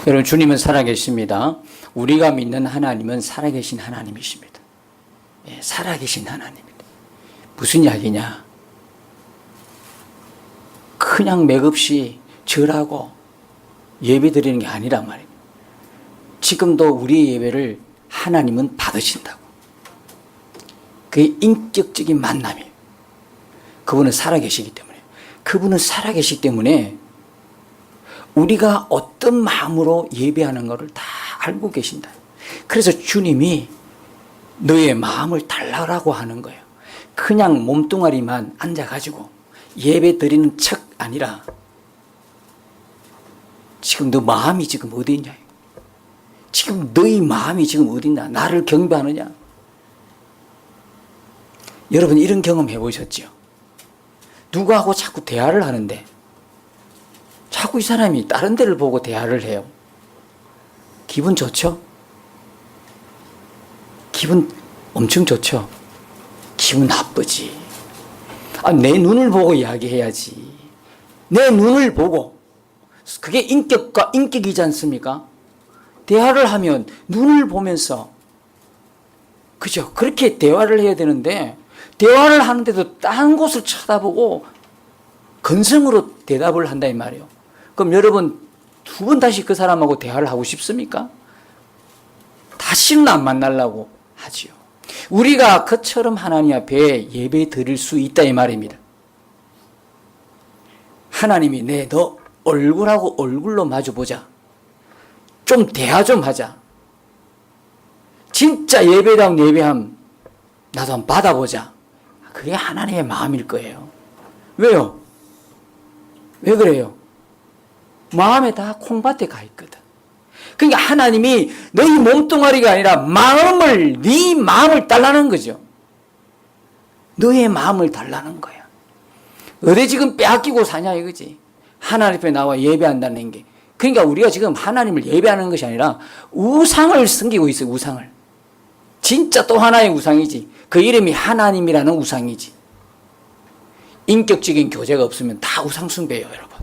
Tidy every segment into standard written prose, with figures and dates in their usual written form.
여러분, 주님은 살아계십니다. 우리가 믿는 하나님은 살아계신 하나님이십니다. 예, 살아계신 하나님입니다. 무슨 이야기냐? 그냥 맥없이 절하고 예배 드리는 게 아니란 말입니다. 지금도 우리의 예배를 하나님은 받으신다고. 그게 인격적인 만남이에요. 그분은 살아계시기 때문에. 그분은 살아계시기 때문에 우리가 어떤 마음으로 예배하는 것을 다 알고 계신다. 그래서 주님이 너의 마음을 달라고 하는 거예요. 그냥 몸뚱아리만 앉아가지고 예배 드리는 척 아니라 지금 너 마음이 지금 어디 있냐? 지금 너의 마음이 지금 어디 있나? 나를 경배하느냐? 여러분, 이런 경험 해보셨죠? 누구하고 자꾸 대화를 하는데 자꾸 이 사람이 다른 데를 보고 대화를 해요. 기분 좋죠? 기분 엄청 좋죠? 기분 나쁘지. 내 눈을 보고 이야기해야지. 내 눈을 보고. 그게 인격과 인격이지 않습니까? 대화를 하면 눈을 보면서, 그죠? 그렇게 대화를 해야 되는데, 대화를 하는데도 딴 곳을 쳐다보고 건성으로 대답을 한다 이 말이에요. 그럼 여러분, 두 번 다시 그 사람하고 대화를 하고 싶습니까? 다시는 안 만나려고 하지요. 우리가 그처럼 하나님 앞에 예배 드릴 수 있다 이 말입니다. 하나님이 너 얼굴하고 얼굴로 마주보자. 좀 대화 좀 하자. 진짜 예배다운 예배함 나도 한번 받아보자. 그게 하나님의 마음일 거예요. 왜요? 왜 그래요? 마음에 다 콩밭에 가 있거든. 그러니까 하나님이 너희 몸뚱아리가 아니라 네 마음을 달라는 거죠. 너의 마음을 달라는 거야. 어디 지금 빼앗기고 사냐 이거지. 하나님 앞에 나와 예배한다는 게. 그러니까 우리가 지금 하나님을 예배하는 것이 아니라 우상을 섬기고 있어요. 우상을. 진짜 또 하나의 우상이지. 그 이름이 하나님이라는 우상이지. 인격적인 교제가 없으면 다 우상 숭배예요, 여러분.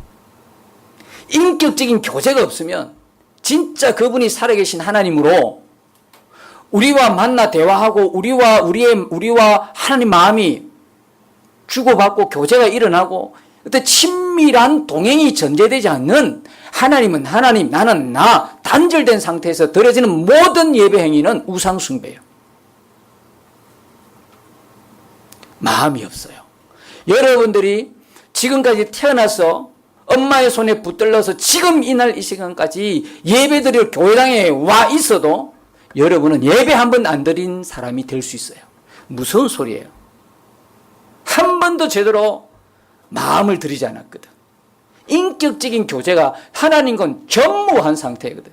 인격적인 교제가 없으면 진짜 그분이 살아계신 하나님으로 우리와 만나 대화하고 우리와 하나님 마음이 주고받고 교제가 일어나고 어떤 친밀한 동행이 전제되지 않는 하나님은 하나님, 나는 나 단절된 상태에서 드려지는 모든 예배 행위는 우상 숭배예요. 마음이 없어요. 여러분들이 지금까지 태어나서 엄마의 손에 붙들려서 지금 이날 이 시간까지 예배드릴 교회당에 와 있어도 여러분은 예배 한 번 안 드린 사람이 될 수 있어요. 무서운 소리예요. 한 번도 제대로 마음을 들이지 않았거든. 인격적인 교제가 하나님과 전무한 상태거든.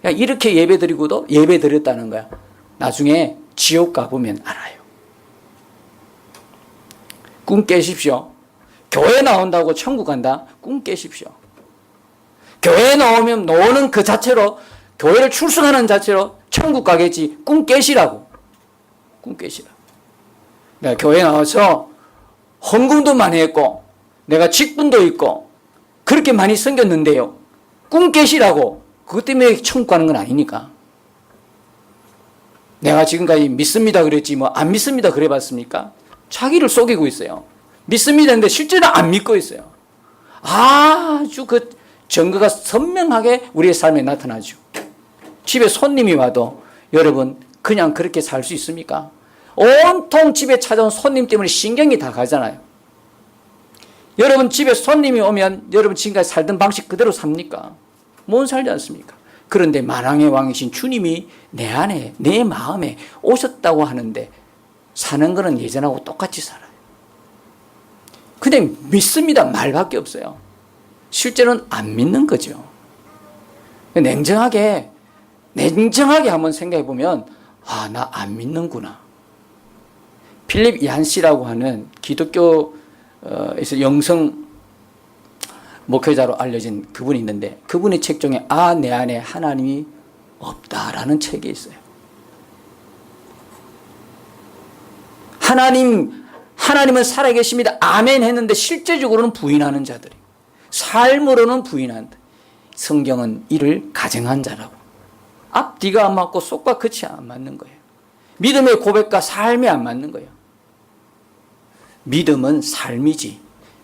이렇게 예배드리고도 예배드렸다는 거야. 나중에 지옥 가보면 알아요. 꿈 깨십시오. 교회 나온다고 천국 간다? 꿈 깨십시오. 교회 나오는 그 자체로, 교회를 출석하는 자체로 천국 가겠지. 꿈 깨시라고. 꿈 깨시라. 내가 교회 나와서 헌금도 많이 했고 내가 직분도 있고 그렇게 많이 섬겼는데요. 꿈 깨시라고. 그것 때문에 천국 가는 건 아니니까. 내가 지금까지 믿습니다 그랬지 뭐 안 믿습니다 그래 봤습니까? 자기를 속이고 있어요. 믿습니다 했는데 실제로 안 믿고 있어요. 아주 그 증거가 선명하게 우리의 삶에 나타나죠. 집에 손님이 와도 여러분 그냥 그렇게 살 수 있습니까? 온통 집에 찾아온 손님 때문에 신경이 다 가잖아요. 여러분 집에 손님이 오면 여러분 지금까지 살던 방식 그대로 삽니까? 못 살지 않습니까? 그런데 만왕의 왕이신 주님이 내 안에 내 마음에 오셨다고 하는데 사는 거는 예전하고 똑같이 살아요. 근데 믿습니다 말밖에 없어요. 실제로는 안 믿는 거죠. 냉정하게 한번 생각해 보면 나 안 믿는구나. 필립 얀시라고 하는 기독교에서 영성 목회자로 알려진 그분이 있는데 그분의 책 중에 내 안에 하나님이 없다라는 책이 있어요. 하나님은 살아계십니다. 아멘 했는데 실제적으로는 부인하는 자들이. 삶으로는 부인한다. 성경은 이를 가정한 자라고. 앞뒤가 안 맞고 속과 끝이 안 맞는 거예요. 믿음의 고백과 삶이 안 맞는 거예요. 믿음은 삶이지.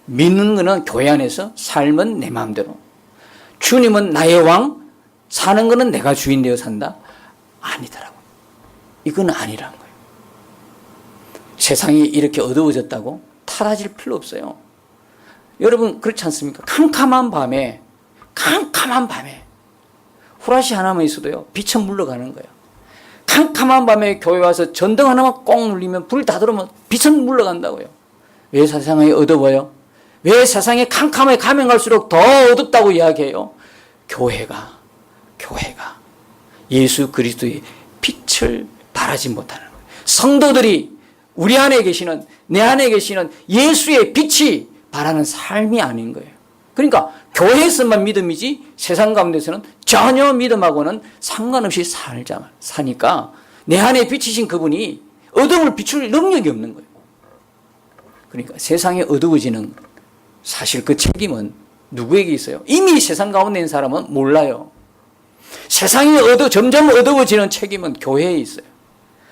믿는 거는 교회 안에서, 삶은 내 마음대로. 주님은 나의 왕, 사는 거는 내가 주인 되어 산다. 아니더라고. 이건 아니란 거예요. 세상이 이렇게 어두워졌다고 타라질 필요 없어요. 여러분 그렇지 않습니까? 캄캄한 밤에 후라시 하나만 있어도요 빛은 물러가는 거예요. 캄캄한 밤에 교회 와서 전등 하나만 꼭 눌리면 불 다 들어오면 빛은 물러간다고요. 왜 세상이 어두워요? 왜 세상에 캄캄하게 가면 갈수록 더 어둡다고 이야기해요? 교회가 예수 그리스도의 빛을 발하지 못하는 거예요. 성도들이 우리 안에 계시는, 내 안에 계시는 예수의 빛이 발하는 삶이 아닌 거예요. 그러니까 교회에서만 믿음이지 세상 가운데서는 전혀 믿음하고는 상관없이 사니까 내 안에 비치신 그분이 어둠을 비출 능력이 없는 거예요. 그러니까 세상이 어두워지는 사실 그 책임은 누구에게 있어요? 이미 세상 가운데 있는 사람은 몰라요. 세상이 점점 어두워지는 책임은 교회에 있어요.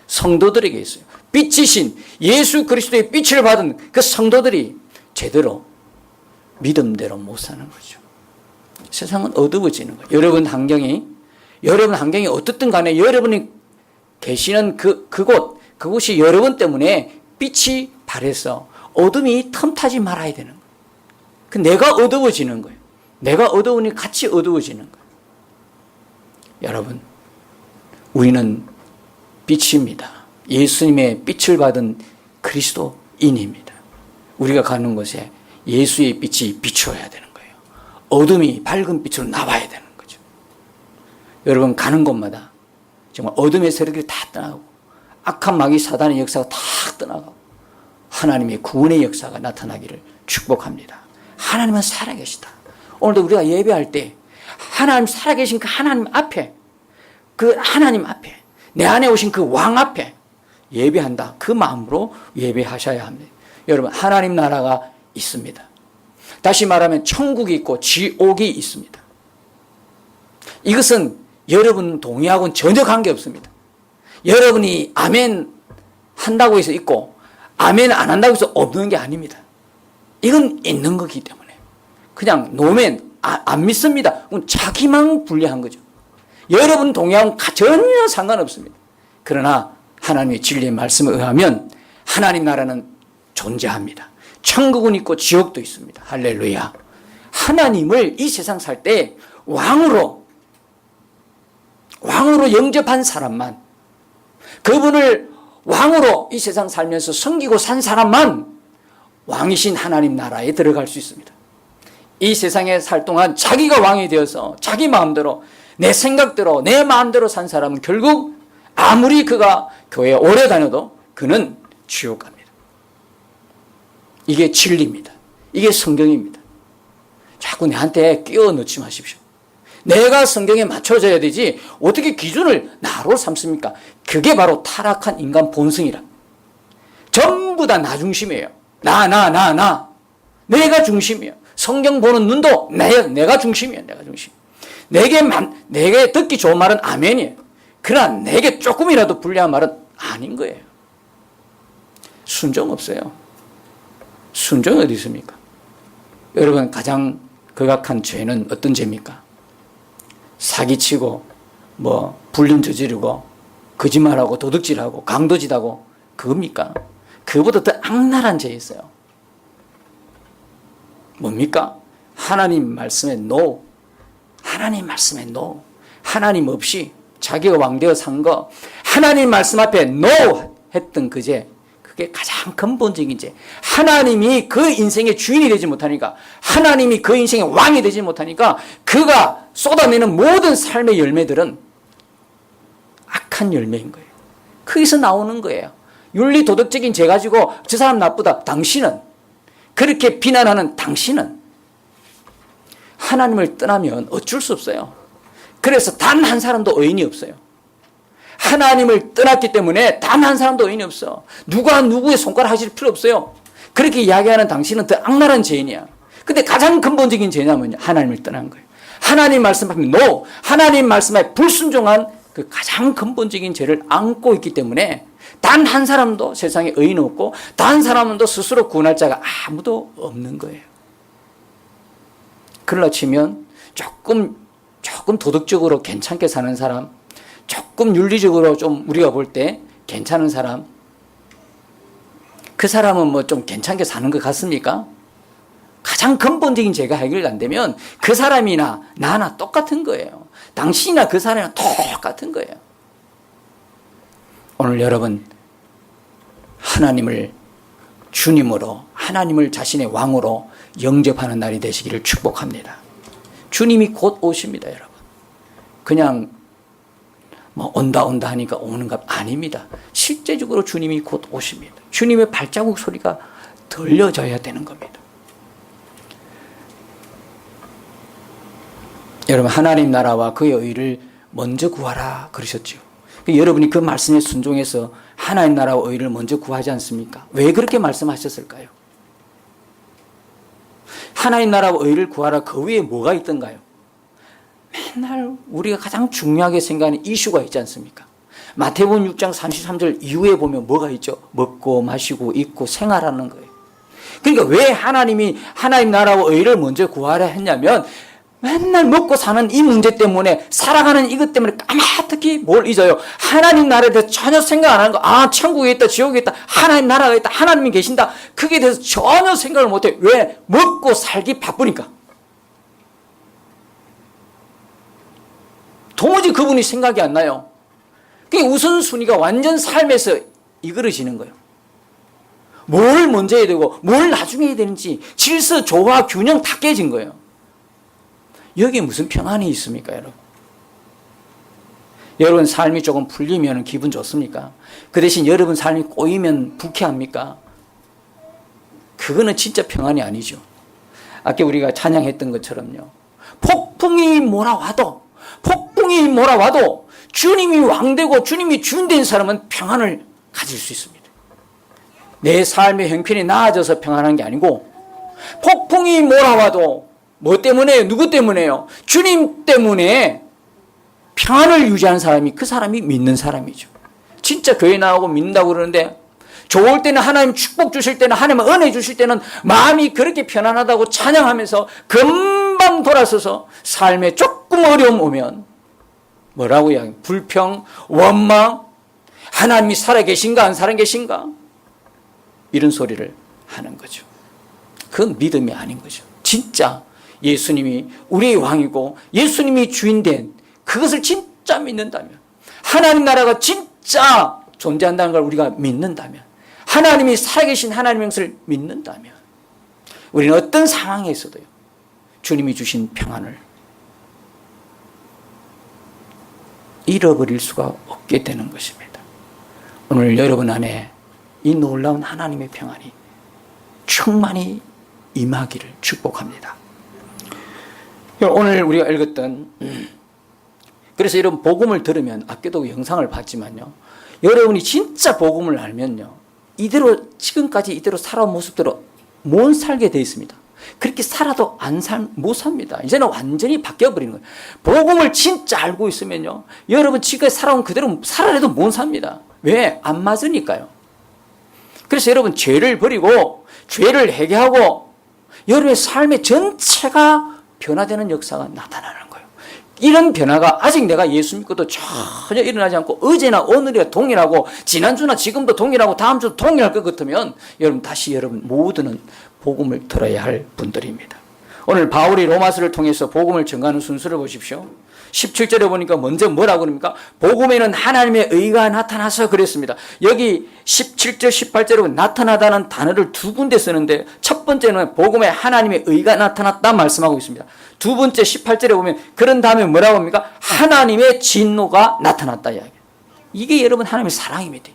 성도들에게 있어요. 빛이신 예수 그리스도의 빛을 받은 그 성도들이 제대로 믿음대로 못 사는 거죠. 세상은 어두워지는 거예요. 여러분 환경이 어떻든 간에 여러분이 계시는 그곳이 여러분 때문에 빛이 발해서 어둠이 틈타지 말아야 되는 거예요. 내가 어두워지는 거예요. 내가 어두우니 같이 어두워지는 거예요. 여러분, 우리는 빛입니다. 예수님의 빛을 받은 그리스도인입니다. 우리가 가는 곳에 예수의 빛이 비추어야 되는 거예요. 어둠이 밝은 빛으로 나와야 되는 거죠. 여러분 가는 곳마다 정말 어둠의 세력이 다 떠나고 악한 마귀 사단의 역사가 다 떠나가고 하나님의 구원의 역사가 나타나기를 축복합니다. 하나님은 살아계시다. 오늘도 우리가 예배할 때 하나님 살아계신 그 하나님 앞에 내 안에 오신 그 왕 앞에 예배한다. 그 마음으로 예배하셔야 합니다. 여러분 하나님 나라가 있습니다. 다시 말하면 천국이 있고 지옥이 있습니다. 이것은 여러분 동의하고는 전혀 관계없습니다. 여러분이 아멘 한다고 해서 있고 아멘 안 한다고 해서 없는 게 아닙니다. 이건 있는 거기 때문에 그냥 노멘 안 믿습니다. 그건 자기만 불리한 거죠. 여러분 동의하고는 전혀 상관없습니다. 그러나 하나님의 진리의 말씀에 의하면 하나님 나라는 존재합니다. 천국은 있고 지옥도 있습니다. 할렐루야. 하나님을 이 세상 살 때 왕으로 영접한 사람만, 그분을 왕으로 이 세상 살면서 섬기고 산 사람만 왕이신 하나님 나라에 들어갈 수 있습니다. 이 세상에 살 동안 자기가 왕이 되어서 자기 마음대로 내 생각대로 내 마음대로 산 사람은 결국 아무리 그가 교회에 오래 다녀도 그는 지옥 갑니다. 이게 진리입니다. 이게 성경입니다. 자꾸 내한테 끼워 넣지 마십시오. 내가 성경에 맞춰져야 되지 어떻게 기준을 나로 삼습니까? 그게 바로 타락한 인간 본성이라. 전부 다 나 중심이에요. 나. 내가 중심이에요. 성경 보는 눈도 내가 중심이에요. 내가 중심. 내게 듣기 좋은 말은 아멘이에요. 그러나 내게 조금이라도 불리한 말은 아닌 거예요. 순종 없어요. 순종이 어디 있습니까? 여러분 가장 극악한 죄는 어떤 죄입니까? 사기치고 불륜 저지르고 거짓말하고 도둑질하고 강도짓하고 그겁니까? 그보다 더 악랄한 죄 있어요. 뭡니까? 하나님 말씀에 노. 하나님 말씀에 노. 하나님 없이 자기가 왕되어 산 거 하나님 말씀 앞에 노 했던 그 죄, 그게 가장 근본적인 죄. 하나님이 그 인생의 주인이 되지 못하니까, 하나님이 그 인생의 왕이 되지 못하니까 그가 쏟아내는 모든 삶의 열매들은 악한 열매인 거예요. 거기서 나오는 거예요. 윤리 도덕적인 죄 가지고 저 사람 나쁘다. 당신은 그렇게 비난하는 당신은 하나님을 떠나면 어쩔 수 없어요. 그래서 단 한 사람도 의인이 없어요. 하나님을 떠났기 때문에 단 한 사람도 의인이 없어. 누가 누구의 손가락 하실 필요 없어요. 그렇게 이야기하는 당신은 더 악랄한 죄인이야. 근데 가장 근본적인 죄냐면요, 하나님을 떠난 거예요. 하나님 말씀 앞에 NO, 하나님 말씀에 불순종한 그 가장 근본적인 죄를 안고 있기 때문에 단 한 사람도 세상에 의인 없고 단 한 사람도 스스로 구원할 자가 아무도 없는 거예요. 그러나 치면 조금 도덕적으로 괜찮게 사는 사람, 조금 윤리적으로 좀 우리가 볼 때 괜찮은 사람, 그 사람은 뭐 좀 괜찮게 사는 것 같습니까? 가장 근본적인 죄가 해결 안 되면 그 사람이나 나나 똑같은 거예요. 당신이나 그 사람이나 똑같은 거예요. 오늘 여러분 하나님을 주님으로, 하나님을 자신의 왕으로 영접하는 날이 되시기를 축복합니다. 주님이 곧 오십니다, 여러분. 그냥 뭐 온다 하니까 오는 것 아닙니다. 실제적으로 주님이 곧 오십니다. 주님의 발자국 소리가 들려져야 되는 겁니다. 여러분 하나님 나라와 그의 의를 먼저 구하라 그러셨죠. 여러분이 그 말씀에 순종해서 하나님 나라와 의를 먼저 구하지 않습니까? 왜 그렇게 말씀하셨을까요? 하나님 나라와 의를 구하라 그 위에 뭐가 있던가요? 맨날 우리가 가장 중요하게 생각하는 이슈가 있지 않습니까? 마태복음 6장 33절 이후에 보면 뭐가 있죠? 먹고 마시고 입고 생활하는 거예요. 그러니까 왜 하나님이 하나님 나라와 의를 먼저 구하라 했냐면 맨날 먹고 사는 이 문제 때문에 살아가는 이것 때문에 까마득히 뭘 잊어요? 하나님 나라에 대해서 전혀 생각 안 하는 거. 아, 천국에 있다, 지옥에 있다, 하나님 나라가 있다, 하나님이 계신다. 그게 대해서 전혀 생각을 못해. 왜? 먹고 살기 바쁘니까. 도무지 그분이 생각이 안 나요. 그게 우선순위가 완전 삶에서 이그러지는 거예요. 뭘 먼저 해야 되고 뭘 나중에 해야 되는지 질서, 조화, 균형 다 깨진 거예요. 여기에 무슨 평안이 있습니까, 여러분? 여러분 삶이 조금 풀리면 기분 좋습니까? 그 대신 여러분 삶이 꼬이면 불쾌합니까? 그거는 진짜 평안이 아니죠. 아까 우리가 찬양했던 것처럼요. 폭풍이 몰아와도 주님이 왕되고 주님이 주인 된 사람은 평안을 가질 수 있습니다. 내 삶의 형편이 나아져서 평안한 게 아니고 폭풍이 몰아와도 뭐 때문에요? 누구 때문에요? 주님 때문에 평안을 유지하는 사람이 그 사람이 믿는 사람이죠. 진짜 교회 나오고 믿는다고 그러는데 좋을 때는 하나님 축복 주실 때는 하나님 은혜 주실 때는 마음이 그렇게 편안하다고 찬양하면서 금방 돌아서서 삶에 조금 어려움 오면 뭐라고 이야기해요? 불평, 원망, 하나님이 살아계신가 안 살아계신가? 이런 소리를 하는 거죠. 그건 믿음이 아닌 거죠. 진짜 예수님이 우리의 왕이고 예수님이 주인된 그것을 진짜 믿는다면, 하나님 나라가 진짜 존재한다는 걸 우리가 믿는다면, 하나님이 살아계신 하나님의 것을 믿는다면 우리는 어떤 상황에서도요 주님이 주신 평안을 잃어버릴 수가 없게 되는 것입니다. 오늘 여러분 안에 이 놀라운 하나님의 평안이 충만히 임하기를 축복합니다. 오늘 우리가 읽었던, 그래서 이런 복음을 들으면, 아껴도 영상을 봤지만요, 여러분이 진짜 복음을 알면요 이대로 지금까지 이대로 살아온 모습대로 못 살게 되어 있습니다. 그렇게 살아도 못 삽니다. 이제는 완전히 바뀌어버리는 거예요. 복음을 진짜 알고 있으면요 여러분 지금까지 살아온 그대로 살아도 못 삽니다. 왜? 안 맞으니까요. 그래서 여러분 죄를 버리고 죄를 회개하고 여러분의 삶의 전체가 변화되는 역사가 나타나는 거예요. 이런 변화가 아직 내가 예수 믿고도 전혀 일어나지 않고 어제나 오늘이나 동일하고 지난주나 지금도 동일하고 다음 주도 동일할 것 같으면 여러분 다시 여러분 모두는 복음을 들어야 할 분들입니다. 오늘 바울이 로마서를 통해서 복음을 전가하는 순서를 보십시오. 17절에 보니까 먼저 뭐라고 그럽니까? 복음에는 하나님의 의가 나타나서 그랬습니다. 여기 17절 18절에 나타나다는 단어를 두 군데 쓰는데 첫 번째는 복음에 하나님의 의가 나타났다 말씀하고 있습니다. 두 번째 18절에 보면 그런 다음에 뭐라고 합니까? 하나님의 진노가 나타났다 이야기. 이게 여러분 하나님의 사랑입니다.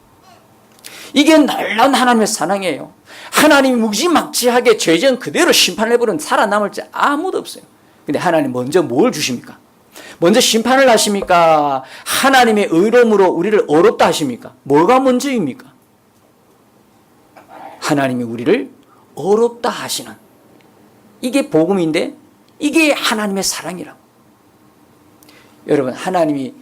이게 놀라운 하나님의 사랑이에요. 하나님이 무지막지하게 죄전 그대로 심판을 해버리면 살아남을 자 아무도 없어요. 근데 하나님 먼저 뭘 주십니까? 먼저 심판을 하십니까? 하나님의 의로움으로 우리를 어렵다 하십니까? 뭐가 먼저입니까? 하나님이 우리를 어렵다 하시는, 이게 복음인데 이게 하나님의 사랑이라고. 여러분, 하나님이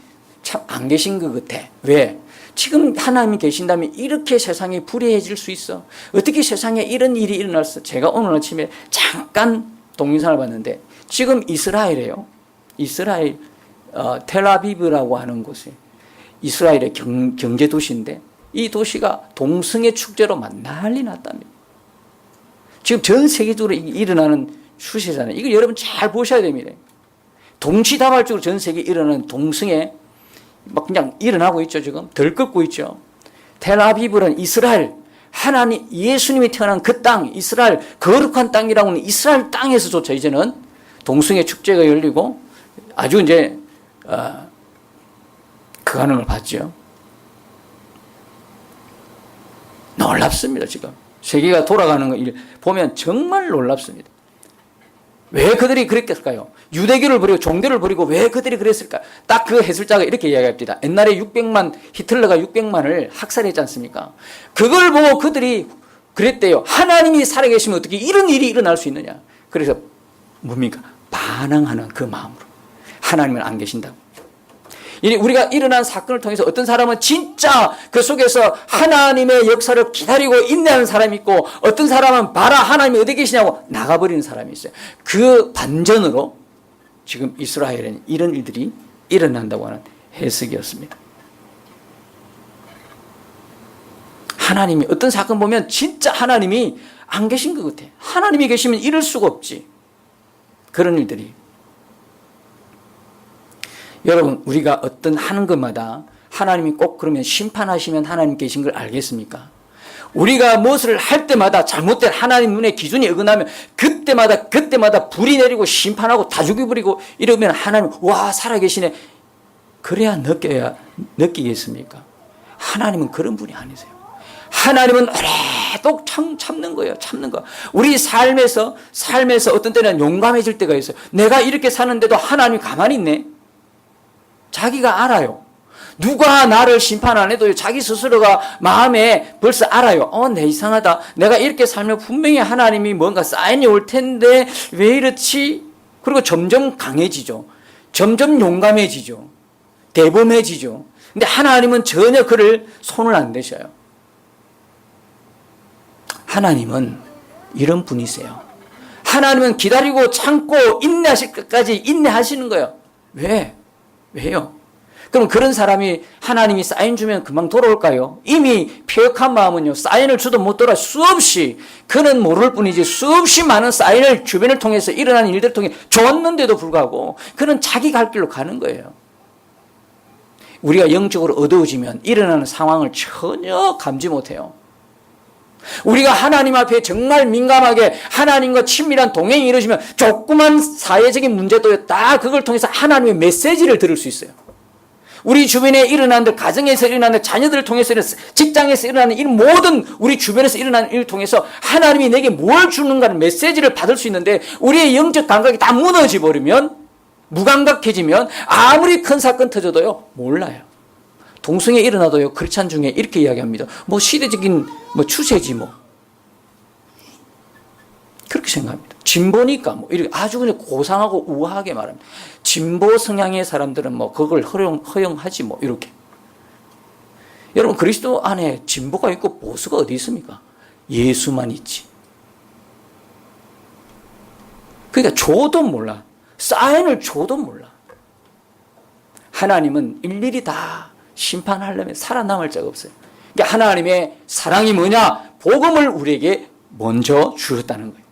참 안 계신 것 같아. 왜? 지금 하나님이 계신다면 이렇게 세상이 불의해질 수 있어? 어떻게 세상에 이런 일이 일어났어? 제가 오늘 아침에 잠깐 동영상을 봤는데 지금 이스라엘이에요. 이스라엘 텔아비브라고 하는 곳이 이스라엘의 경제 도시인데 이 도시가 동성애 축제로 난리 났답니다. 지금 전 세계적으로 일어나는 추세잖아요. 이거 여러분 잘 보셔야 됩니다. 동시다발적으로 전 세계에 일어나는 동성애 막 그냥 일어나고 있죠. 지금 들끓고 있죠. 텔아비브는 이스라엘, 하나님 예수님이 태어난 그 땅, 이스라엘 거룩한 땅이라고 하는 이스라엘 땅에서조차 이제는 동성애 축제가 열리고 아주 이제 그 반응을 봤죠. 놀랍습니다. 지금 세계가 돌아가는 걸 보면 정말 놀랍습니다. 왜 그들이 그랬을까요? 유대교를 버리고 종교를 버리고 왜 그들이 그랬을까? 딱 그 해설자가 이렇게 이야기합니다. 옛날에 히틀러가 600만을 학살했지 않습니까? 그걸 보고 그들이 그랬대요. 하나님이 살아계시면 어떻게 이런 일이 일어날 수 있느냐? 그래서 뭡니까? 반항하는 그 마음으로. 하나님은 안 계신다고. 우리가 일어난 사건을 통해서 어떤 사람은 진짜 그 속에서 하나님의 역사를 기다리고 인내하는 사람이 있고 어떤 사람은 봐라 하나님이 어디 계시냐고 나가버리는 사람이 있어요. 그 반전으로 지금 이스라엘에는 이런 일들이 일어난다고 하는 해석이었습니다. 하나님이 어떤 사건 보면 진짜 하나님이 안 계신 것 같아. 하나님이 계시면 이럴 수가 없지. 그런 일들이. 여러분, 우리가 어떤 하는 것마다 하나님이 꼭 그러면 심판하시면 하나님 계신 걸 알겠습니까? 우리가 무엇을 할 때마다 잘못된 하나님 눈의 기준이 어긋나면 그때마다 불이 내리고 심판하고 다 죽여버리고 이러면 하나님 와 살아계시네. 그래야 느끼겠습니까? 하나님은 그런 분이 아니세요. 하나님은 오래도록 참는 거예요. 참는 거. 우리 삶에서 어떤 때는 용감해질 때가 있어요. 내가 이렇게 사는데도 하나님이 가만히 있네. 자기가 알아요. 누가 나를 심판 안 해도 자기 스스로가 마음에 벌써 알아요. 내 이상하다. 내가 이렇게 살면 분명히 하나님이 뭔가 사인이 올 텐데 왜 이렇지? 그리고 점점 강해지죠. 점점 용감해지죠. 대범해지죠. 근데 하나님은 전혀 그를 손을 안 대셔요. 하나님은 이런 분이세요. 하나님은 기다리고 참고 인내하실 끝까지 인내하시는 거예요. 왜요? 그럼 그런 사람이 하나님이 사인 주면 금방 돌아올까요? 이미 폐역한 마음은요, 사인을 줘도 못 돌아 수없이, 그는 모를 뿐이지 수없이 많은 사인을 주변을 통해서 일어나는 일들을 통해 줬는데도 불구하고 그는 자기 갈 길로 가는 거예요. 우리가 영적으로 어두워지면 일어나는 상황을 전혀 감지 못해요. 우리가 하나님 앞에 정말 민감하게 하나님과 친밀한 동행이 이루어지면 조그만 사회적인 문제도 다 그걸 통해서 하나님의 메시지를 들을 수 있어요. 우리 주변에 일어나는 가정에서 일어나는 자녀들을 통해서 직장에서 일어나는 이 모든 우리 주변에서 일어나는 일을 통해서 하나님이 내게 뭘 주는가는 메시지를 받을 수 있는데 우리의 영적 감각이 다 무너져 버리면 무감각해지면 아무리 큰 사건 터져도요 몰라요. 동성애 일어나도요 크리스찬 중에 이렇게 이야기합니다. 시대적인 추세지 그렇게 생각합니다. 진보니까 이렇게 아주 그냥 고상하고 우아하게 말합니다. 진보 성향의 사람들은 그걸 허용하지 이렇게. 여러분 그리스도 안에 진보가 있고 보수가 어디 있습니까? 예수만 있지. 그러니까 줘도 몰라. 사인을 줘도 몰라. 하나님은 일일이 다 심판하려면 살아남을 자가 없어요. 그러니까 하나님의 사랑이 뭐냐? 복음을 우리에게 먼저 주셨다는 거예요.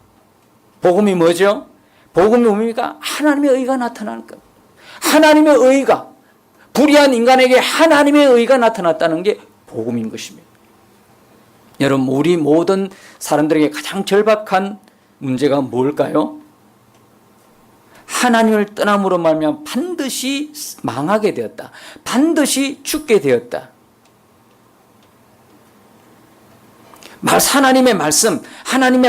복음이 뭐죠? 복음이 뭡니까? 하나님의 의가 나타나는 것. 하나님의 의가, 불의한 인간에게 하나님의 의가 나타났다는 게 복음인 것입니다. 여러분, 우리 모든 사람들에게 가장 절박한 문제가 뭘까요? 하나님을 떠남으로 말미암아 반드시 망하게 되었다. 반드시 죽게 되었다. 하나님의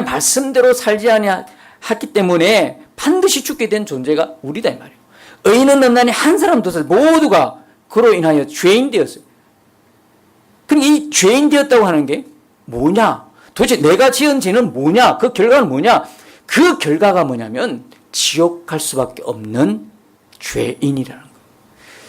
말씀대로 살지 아니했기 때문에 반드시 죽게 된 존재가 우리다 이 말이에요. 의인은 없나니 한 사람도 없어요. 모두가 그로 인하여 죄인 되었어요. 그럼 이 죄인 되었다고 하는 게 뭐냐? 도대체 내가 지은 죄는 뭐냐? 그 결과는 뭐냐? 그 결과가 뭐냐면 지옥 갈 수밖에 없는 죄인이라는 거예요.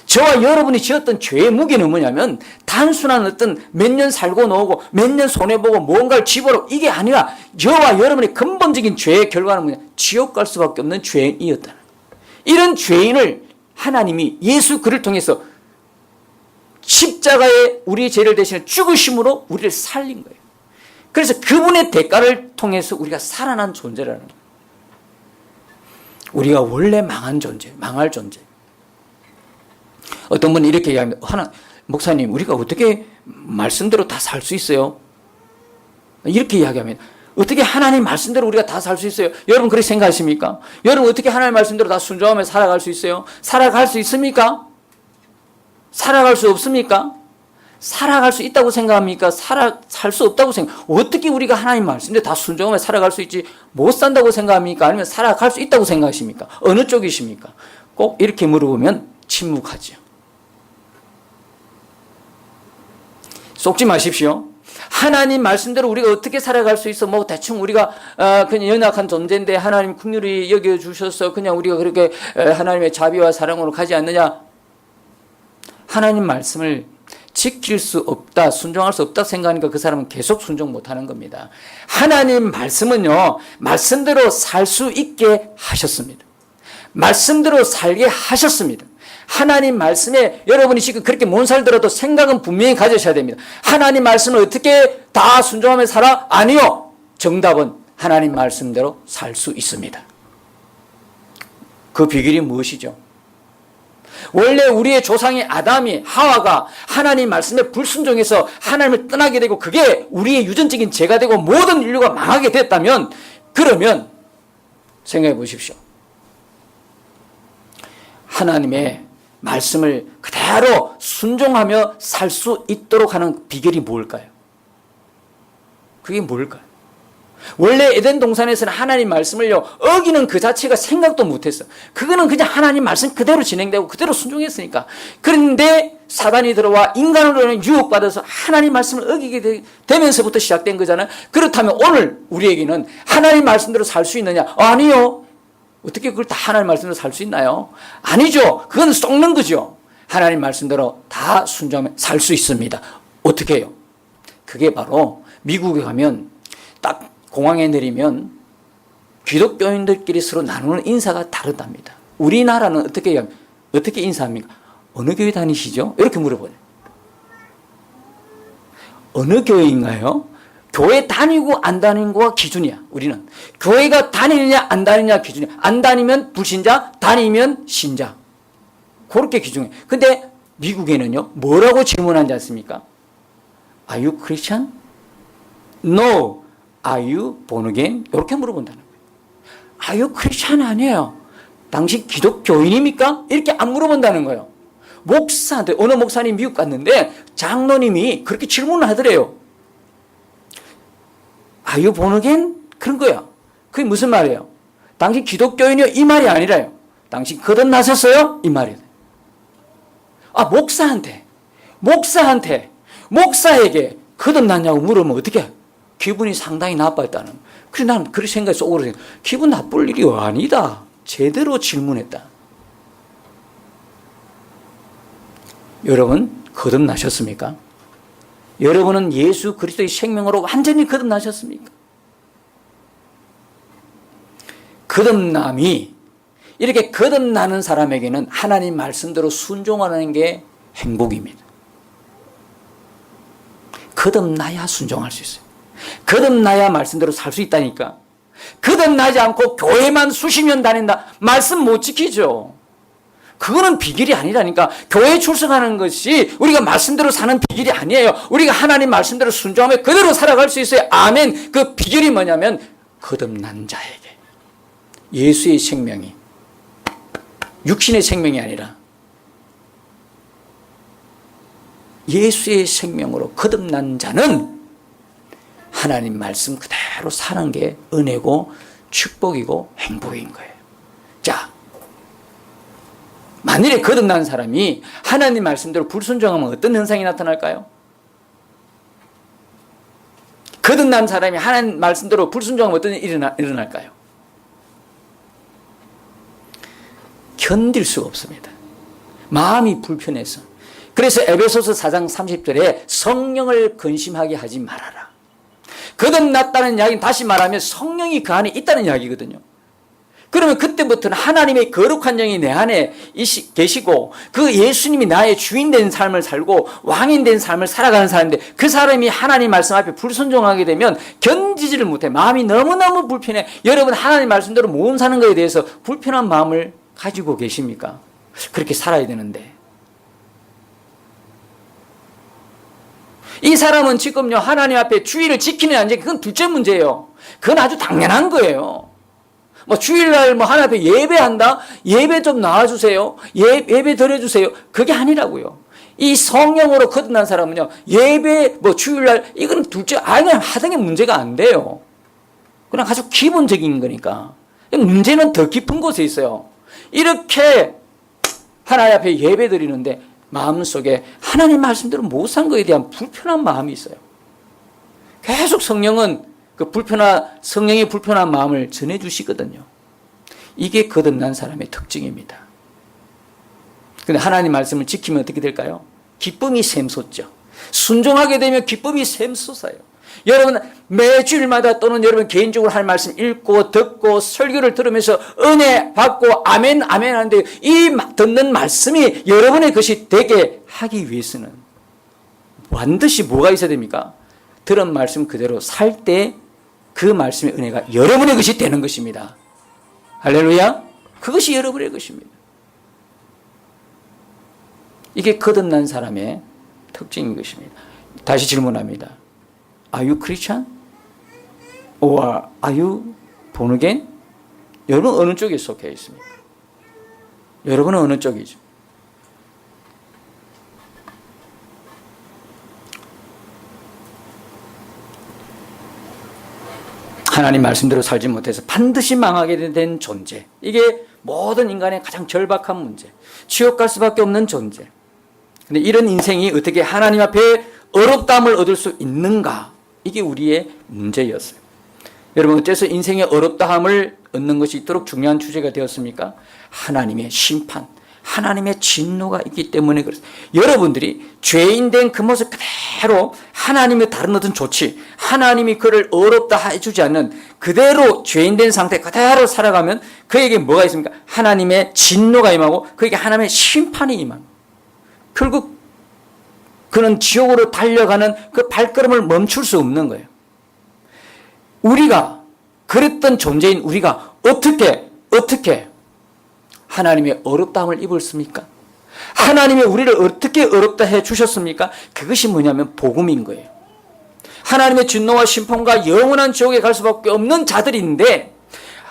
저와 여러분이 지었던 죄의 무게는 뭐냐면 단순한 어떤 몇 년 살고 나오고 몇 년 손해보고 뭔가를 집어로 이게 아니라 저와 여러분의 근본적인 죄의 결과는 뭐냐? 지옥 갈 수밖에 없는 죄인이었다. 이런 죄인을 하나님이 예수 그를 통해서 십자가에 우리의 죄를 대신해 죽으심으로 우리를 살린 거예요. 그래서 그분의 대가를 통해서 우리가 살아난 존재라는 거예요. 우리가 원래 망한 존재, 망할 존재. 어떤 분이 이렇게 얘기합니다. 목사님, 우리가 어떻게 말씀대로 다 살 수 있어요? 이렇게 이야기하면 어떻게 하나님 말씀대로 우리가 다 살 수 있어요? 여러분 그렇게 생각하십니까? 여러분 어떻게 하나님 말씀대로 다 순종하며 살아갈 수 있어요? 살아갈 수 있습니까? 살아갈 수 없습니까? 살아갈 수 있다고 생각합니까? 살 수 없다고 어떻게 우리가 하나님 말씀대로 다 순종하며 살아갈 수 있지? 못 산다고 생각합니까? 아니면 살아갈 수 있다고 생각하십니까? 어느 쪽이십니까? 꼭 이렇게 물어보면 침묵하죠. 속지 마십시오. 하나님 말씀대로 우리가 어떻게 살아갈 수 있어? 뭐 대충 우리가 그냥 연약한 존재인데 하나님 긍휼히 여겨주셔서 그냥 우리가 그렇게 하나님의 자비와 사랑으로 가지 않느냐? 하나님 말씀을 지킬 수 없다, 순종할 수 없다 생각하니까 그 사람은 계속 순종 못하는 겁니다. 하나님 말씀은요, 말씀대로 살 수 있게 하셨습니다. 말씀대로 살게 하셨습니다. 하나님 말씀에 여러분이 지금 그렇게 못 살더라도 생각은 분명히 가지셔야 됩니다. 하나님 말씀을 어떻게 다 순종하며 살아? 아니요. 정답은 하나님 말씀대로 살 수 있습니다. 그 비결이 무엇이죠? 원래 우리의 조상의 아담이 하와가 하나님 말씀에 불순종해서 하나님을 떠나게 되고 그게 우리의 유전적인 죄가 되고 모든 인류가 망하게 됐다면 그러면 생각해 보십시오. 하나님의 말씀을 그대로 순종하며 살 수 있도록 하는 비결이 뭘까요? 그게 뭘까요? 원래 에덴 동산에서는 하나님 말씀을요 어기는 그 자체가 생각도 못했어. 그거는 그냥 하나님 말씀 그대로 진행되고 그대로 순종했으니까. 그런데 사단이 들어와 인간으로는 유혹받아서 하나님 말씀을 어기게 되면서부터 시작된 거잖아요. 그렇다면 오늘 우리에게는 하나님 말씀대로 살 수 있느냐? 아니요. 어떻게 그걸 다 하나님 말씀대로 살 수 있나요? 아니죠. 그건 썩는 거죠. 하나님 말씀대로 다 순종하면 살 수 있습니다. 어떻게 해요? 그게 바로 미국에 가면 딱 공항에 내리면 기독교인들끼리 서로 나누는 인사가 다르답니다. 우리나라는 어떻게 인사합니까? 어느 교회 다니시죠? 이렇게 물어보네요. 어느 교회인가요? 교회 다니고 안 다니는 거가 기준이야. 우리는 교회가 다니느냐 안 다니느냐 기준이야. 안 다니면 불신자, 다니면 신자. 그렇게 기준이에요. 근데 미국에는요 뭐라고 질문하지 않습니까? Are you Christian? No. Are you born again? 이렇게 물어본다는 거예요. Are you Christian? 아니에요. 당신 기독교인입니까? 이렇게 안 물어본다는 거예요. 목사한테 어느 목사님 미국 갔는데 장로님이 그렇게 질문을 하더래요. Are you born again? 그런 거야. 그게 무슨 말이에요? 당신 기독교인이요? 이 말이 아니라요. 당신 거듭나셨어요? 이 말이에요. 목사에게 거듭났냐고 물으면 어떻게 해요? 기분이 상당히 나빴다는. 그래서 나는 그렇게 속으로 생각. 기분 나쁠 일이 아니다. 제대로 질문했다. 여러분 거듭나셨습니까? 여러분은 예수 그리스도의 생명으로 완전히 거듭나셨습니까? 거듭남이 이렇게 거듭나는 사람에게는 하나님 말씀대로 순종하는 게 행복입니다. 거듭나야 순종할 수 있어요. 거듭나야 말씀대로 살 수 있다니까. 거듭나지 않고 교회만 수십 년 다닌다. 말씀 못 지키죠. 그거는 비결이 아니라니까. 교회 출석하는 것이 우리가 말씀대로 사는 비결이 아니에요. 우리가 하나님 말씀대로 순종하며 그대로 살아갈 수 있어요. 아멘. 그 비결이 뭐냐면 거듭난 자에게 예수의 생명이 육신의 생명이 아니라 예수의 생명으로 거듭난 자는 하나님 말씀 그대로 사는 게 은혜고 축복이고 행복인 거예요. 자, 만일에 거듭난 사람이 하나님 말씀대로 불순종하면 어떤 현상이 나타날까요? 거듭난 사람이 하나님 말씀대로 불순종하면 어떤 일이 일어날까요? 견딜 수가 없습니다. 마음이 불편해서. 그래서 에베소서 4장 30절에 성령을 근심하게 하지 말아라. 거듭났다는 이야기는 다시 말하면 성령이 그 안에 있다는 이야기거든요. 그러면 그때부터는 하나님의 거룩한 영이 내 안에 계시고 그 예수님이 나의 주인 된 삶을 살고 왕인 된 삶을 살아가는 사람인데 그 사람이 하나님 말씀 앞에 불순종하게 되면 견디지를 못해. 마음이 너무너무 불편해. 여러분 하나님 말씀대로 못 사는 것에 대해서 불편한 마음을 가지고 계십니까? 그렇게 살아야 되는데. 이 사람은 지금요 하나님 앞에 주의를 지키느냐 안 지키느냐 그건 둘째 문제예요. 그건 아주 당연한 거예요. 뭐 주일날 뭐 하나님 앞에 예배한다? 예배 좀 나와주세요. 예배 드려주세요. 그게 아니라고요. 이 성령으로 거듭난 사람은요 예배 뭐 주일날 이건 둘째 그냥 하던 게 문제가 안 돼요. 그냥 아주 기본적인 거니까. 문제는 더 깊은 곳에 있어요. 이렇게 하나님 앞에 예배 드리는데 마음속에 하나님 말씀대로 못 산 것에 대한 불편한 마음이 있어요. 계속 성령은 성령의 불편한 마음을 전해주시거든요. 이게 거듭난 사람의 특징입니다. 근데 하나님 말씀을 지키면 어떻게 될까요? 기쁨이 샘솟죠. 순종하게 되면 기쁨이 샘솟아요. 여러분 매주일마다 또는 여러분 개인적으로 할 말씀 읽고 듣고 설교를 들으면서 은혜 받고 아멘 아멘 하는데 이 듣는 말씀이 여러분의 것이 되게 하기 위해서는 반드시 뭐가 있어야 됩니까? 들은 말씀 그대로 살 때 그 말씀의 은혜가 여러분의 것이 되는 것입니다. 할렐루야. 그것이 여러분의 것입니다. 이게 거듭난 사람의 특징인 것입니다. 다시 질문합니다. Are you Christian? Or are you born again? 여러분 어느 쪽에 속해 있습니까? 여러분은 어느 쪽이죠? 하나님 말씀대로 살지 못해서 반드시 망하게 된 존재. 이게 모든 인간의 가장 절박한 문제. 지옥 갈 수밖에 없는 존재. 근데 이런 인생이 어떻게 하나님 앞에 어렵다함을 얻을 수 있는가? 이게 우리의 문제였어요. 여러분 어째서 인생의 어렵다함을 얻는 것이 이토록 중요한 주제가 되었습니까? 하나님의 심판, 하나님의 진노가 있기 때문에 그렇습니다. 여러분들이 죄인된 그 모습 그대로 하나님의 다른 어떤 조치, 하나님이 그를 어렵다 해주지 않는 그대로 죄인된 상태 그대로 살아가면 그에게 뭐가 있습니까? 하나님의 진노가 임하고 그에게 하나님의 심판이 임합니다. 결국 그는 지옥으로 달려가는 그 발걸음을 멈출 수 없는 거예요. 우리가 그랬던 존재인 우리가 어떻게 하나님의 어렵다함을 입었습니까? 하나님이 우리를 어떻게 어렵다 해 주셨습니까? 그것이 뭐냐면 복음인 거예요. 하나님의 진노와 심판과 영원한 지옥에 갈 수밖에 없는 자들인데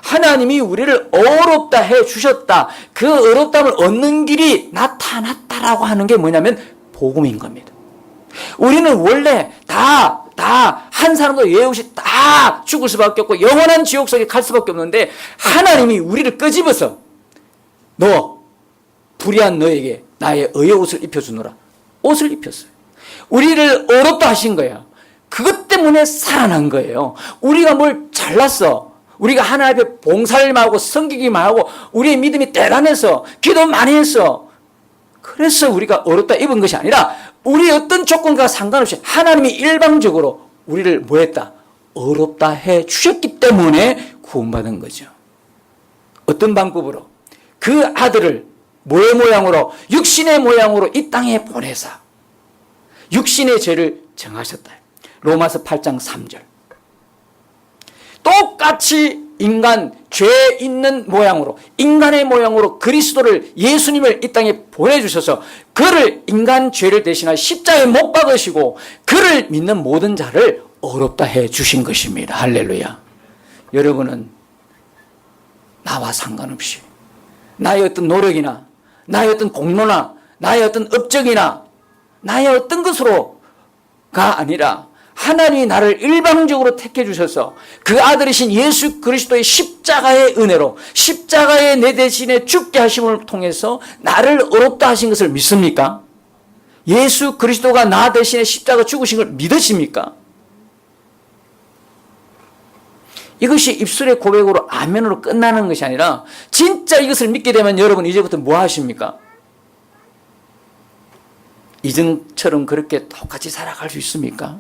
하나님이 우리를 어렵다 해 주셨다. 그 어렵다함을 얻는 길이 나타났다라고 하는 게 뭐냐면 복음인 겁니다. 우리는 원래 한 사람도 예외 없이 다 죽을 수밖에 없고 영원한 지옥 속에 갈 수밖에 없는데 하나님이 우리를 끄집어서 너 불의한 너에게 나의 의의 옷을 입혀주노라. 옷을 입혔어요. 우리를 어렵다 하신 거야. 그것 때문에 살아난 거예요. 우리가 뭘 잘났어. 우리가 하나님 앞에 봉사를 하고 섬기기만 하고 우리의 믿음이 대단해서 기도 많이 했어. 그래서 우리가 어렵다 입은 것이 아니라 우리의 어떤 조건과 상관없이 하나님이 일방적으로 우리를 뭐 했다? 어렵다 해 주셨기 때문에 구원받은 거죠. 어떤 방법으로? 그 아들을 뭐의 모양으로? 육신의 모양으로 이 땅에 보내사 육신의 죄를 정하셨다. 로마서 8장 3절. 똑같이 인간, 죄 있는 모양으로, 인간의 모양으로 그리스도를, 예수님을 이 땅에 보내주셔서 그를 인간 죄를 대신하여 십자가에 못 박으시고 그를 믿는 모든 자를 어렵다 해 주신 것입니다. 할렐루야. 여러분은 나와 상관없이 나의 어떤 노력이나 나의 어떤 공로나 나의 어떤 업적이나 나의 어떤 것으로가 아니라 하나님이 나를 일방적으로 택해 주셔서 그 아들이신 예수 그리스도의 십자가의 은혜로 십자가의 내 대신에 죽게 하심을 통해서 나를 어렵다 하신 것을 믿습니까? 예수 그리스도가 나 대신에 십자가 죽으신 걸 믿으십니까? 이것이 입술의 고백으로 아멘으로 끝나는 것이 아니라 진짜 이것을 믿게 되면 여러분 이제부터 뭐 하십니까? 이전처럼 그렇게 똑같이 살아갈 수 있습니까?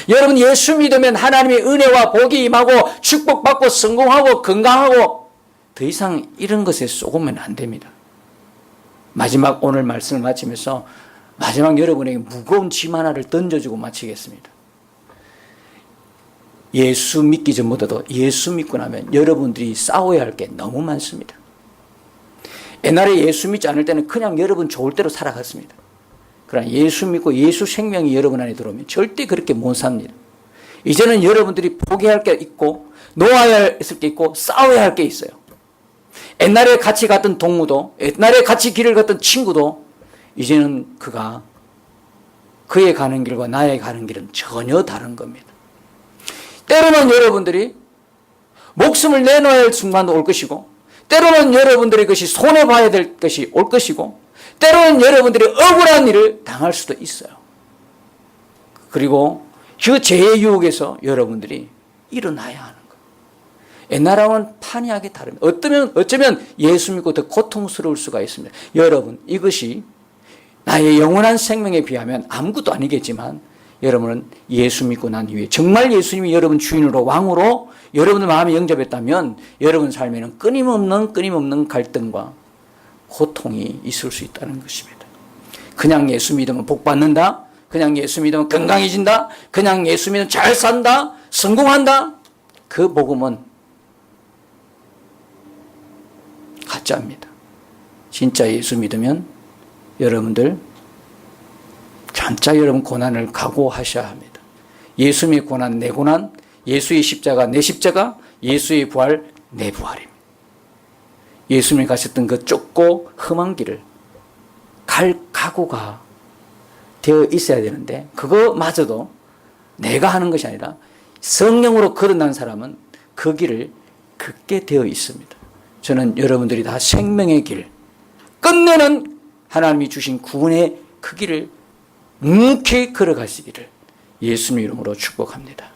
여러분, 예수 믿으면 하나님의 은혜와 복이 임하고 축복받고 성공하고 건강하고 더 이상 이런 것에 쏘으면 안 됩니다. 마지막 오늘 말씀을 마치면서 마지막 여러분에게 무거운 짐 하나를 던져주고 마치겠습니다. 예수 믿기 전보다도 예수 믿고 나면 여러분들이 싸워야 할 게 너무 많습니다. 옛날에 예수 믿지 않을 때는 그냥 여러분 좋을 대로 살아갔습니다. 그러나 예수 믿고 예수 생명이 여러분 안에 들어오면 절대 그렇게 못 삽니다. 이제는 여러분들이 포기할 게 있고 놓아야 할 게 있고 싸워야 할 게 있어요. 옛날에 같이 갔던 동무도, 옛날에 같이 길을 걷던 친구도 이제는 그가 그의 가는 길과 나의 가는 길은 전혀 다른 겁니다. 때로는 여러분들이 목숨을 내놓아야 할 순간도 올 것이고, 때로는 여러분들의 것이 손해봐야 될 것이 올 것이고, 때로는 여러분들이 억울한 일을 당할 수도 있어요. 그리고 그 죄의 유혹에서 여러분들이 일어나야 하는 거예요. 옛날하고는 판이하게 다릅니다. 어쩌면 예수 믿고 더 고통스러울 수가 있습니다. 여러분, 이것이 나의 영원한 생명에 비하면 아무것도 아니겠지만, 여러분은 예수 믿고 난 이후에 정말 예수님이 여러분 주인으로 왕으로 여러분의 마음에 영접했다면 여러분 삶에는 끊임없는 갈등과 고통이 있을 수 있다는 것입니다. 그냥 예수 믿으면 복 받는다, 그냥 예수 믿으면 건강해진다, 그냥 예수 믿으면 잘 산다, 성공한다, 그 복음은 가짜입니다. 진짜 예수 믿으면 여러분들 진짜 여러분 고난을 각오하셔야 합니다. 예수님의 고난 내 고난, 예수의 십자가 내 십자가, 예수의 부활 내 부활입니다. 예수님이 가셨던 그 좁고 험한 길을 갈 각오가 되어 있어야 되는데, 그거마저도 내가 하는 것이 아니라 성령으로 걸어난 사람은 그 길을 걷게 되어 있습니다. 저는 여러분들이 다 생명의 길, 끝내는 하나님이 주신 구원의 그 길을 묵묵히 걸어가시기를 예수님 이름으로 축복합니다.